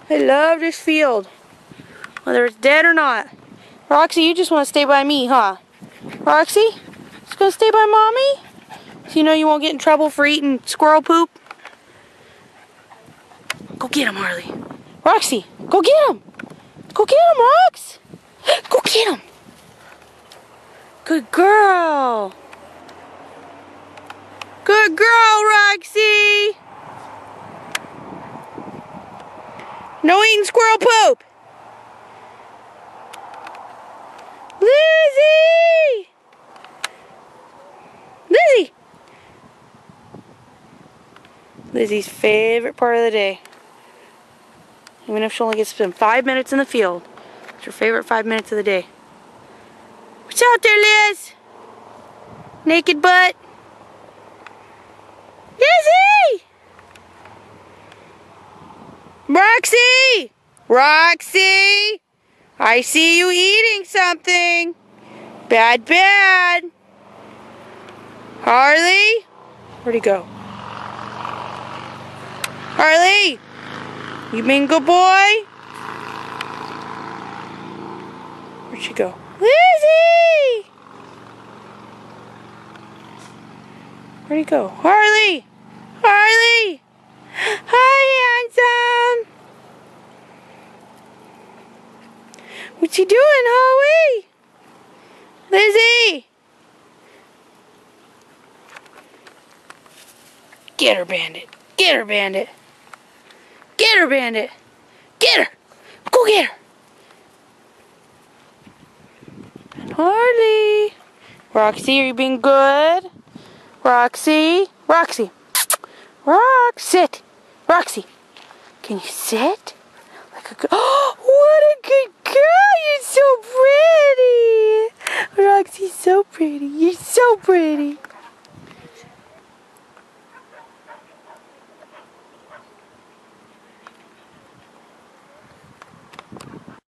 I love this field, whether it's dead or not. Roxy, you just want to stay by me, huh? Roxy, just gonna stay by mommy? So you know you won't get in trouble for eating squirrel poop? Go get him, Harley. Roxy, go get him. Go get him, Rox. Go get him. Good girl. Good girl, Roxy. No eating squirrel poop. Lizzie! Lizzie! Lizzie's favorite part of the day. Even if she only gets to spend 5 minutes in the field, it's her favorite 5 minutes of the day. What's out there, Liz? Naked butt. Lizzie! Roxy! Roxy! I see you eating something. Bad, bad. Harley? Where'd he go? Harley! You being a good boy? Where'd she go? Lizzie! Where'd he go? Harley! Harley! Hi, handsome! What's he doing, Howie? Lizzie! Get her, Bandit. Get her, Bandit. Get her, Bandit. Get her. Go get her. And Harley. Roxy, are you being good? Roxy. Roxy. Rox, sit. Roxy. Can you sit? Like a good. Oh, what a good girl. You're so pretty. Roxy's so pretty. You're so pretty.